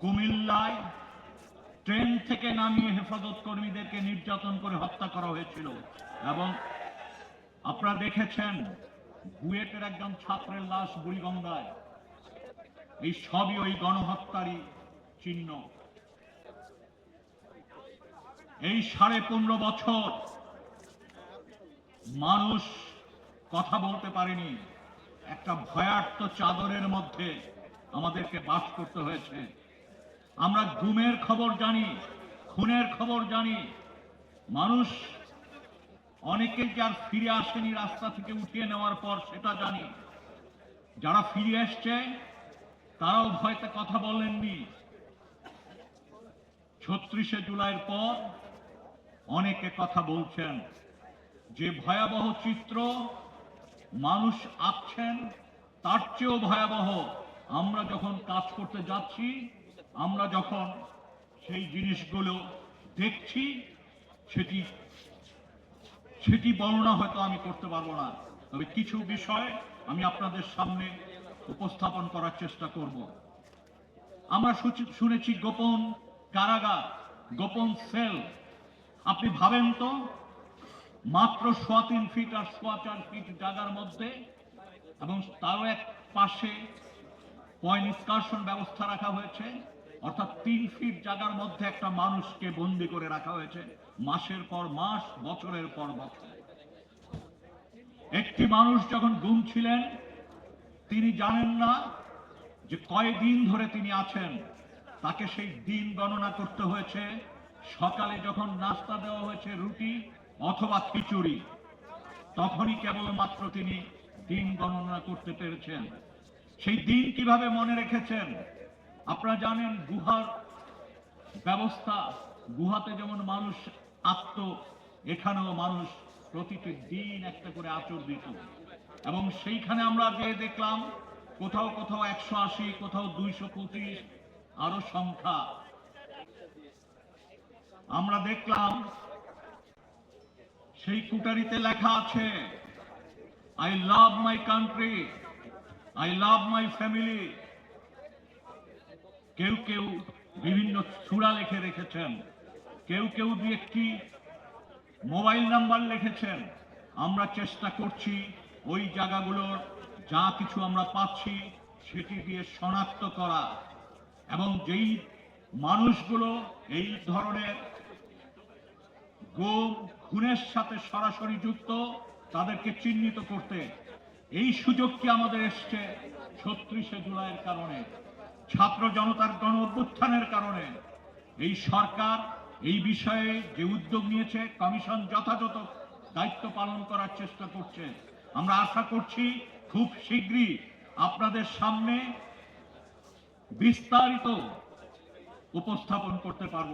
কুমিল্লায় ট্রেন থেকে নামিয়ে হেফাজত কর্মীদেরকে নির্যাতন করে হত্যা করা হয়েছিল এবং আপনারা দেখেছেন বুয়েটের একজন ছাত্রের লাশ বুড়িগঙ্গায়। এই সবই ওই গণহত্যারই চিহ্ন। এই 15.5 বছর মানুষ কথা বলতে পারেনি। একটা ভয়ার্ত চাদরের মধ্যে আমাদেরকে বাস করতে হয়েছে। আমরা গুমের খবর জানি, খুনের খবর জানি। মানুষ অনেকে যার ফিরে আসেনি রাস্তা থেকে উঠিয়ে নেওয়ার পর সেটা জানি। যারা ফিরে এসছে তারাও ভয়তে কথা বলেননি। 36শে জুলাইয়ের পর অনেকে কথা বলছেন। যে ভয়াবহ চিত্র মানুষ আঁকছেন তার চেয়েও ভয়াবহ আমরা যখন কাজ করতে যাচ্ছি, আমরা যখন সেই জিনিসগুলো দেখছি, সেটি বর্ণনা হয়তো আমি করতে পারবো না। তবে কিছু বিষয় আমি আপনাদের সামনে উপস্থাপন করার চেষ্টা করব। আমরা শুনেছি গোপন কারাগার, গোপন সেল। আপনি ভাবেন তো, মাত্র 3.25 ফিট আর 4.25 ফিট জায়গার মধ্যে, এবং তারও এক পাশে পয় নিষ্কাশন ব্যবস্থা রাখা হয়েছে, অর্থাৎ 3 ফিট জায়গার মধ্যে একটা মানুষকে বন্দি করে রাখা হয়েছে মাসের পর মাস, বছরের পর বছর। একটি মানুষ যখন গুম ছিলেন তিনি জানেন না যে কয়দিন ধরে তিনি আছেন। তাকে সেই দিন গণনা করতে হয়েছে। সকালে যখন নাস্তা দেওয়া হয়েছে রুটি অথবা খিচুড়ি, তখনই কেবলমাত্র তিনি দিন গণনা করতে পেরেছেন। সেই দিন কিভাবে মনে রেখেছেন? আপনারা জানেন গুহার ব্যবস্থা, গুহাতে যেমন মানুষ আত্ম, এখানেও মানুষ প্রতিটি দিন একটা করে আঁচড় দিত। এবং সেইখানে আমরা যে দেখলাম কোথাও কোথাও 180, কোথাও 225 আরো সংখ্যা। আমরা দেখলাম সেই কুটারিতে লেখা আছে, I love my country, I love my family. কেউ কেউ বিভিন্ন সূরা লিখে রেখেছেন, কেউ কেউ দিয়ে একটি মোবাইল নাম্বার লিখেছেন। আমরা চেষ্টা করছি ওই জায়গাগুলোর যা কিছু আমরা পাচ্ছি সেটি দিয়ে শনাক্ত করা, এবং যেই মানুষগুলো এই ধরনের গুম খুনের সাথে সরাসরি যুক্ত তাদেরকে চিহ্নিত করতে। এই সুযোগটি আমাদের এসছে 36শে জুলাইয়ের কারণে, ছাত্র জনতার গণ অভ্যুত্থানের কারণে। এই সরকার এই বিষয়ে যে উদ্যোগ নিয়েছে, কমিশন যথাযথ দায়িত্ব পালন করার চেষ্টা করছে। আমরা আশা করছি খুব শীঘ্রই আপনাদের সামনে বিস্তারিত উপস্থাপন করতে পারব।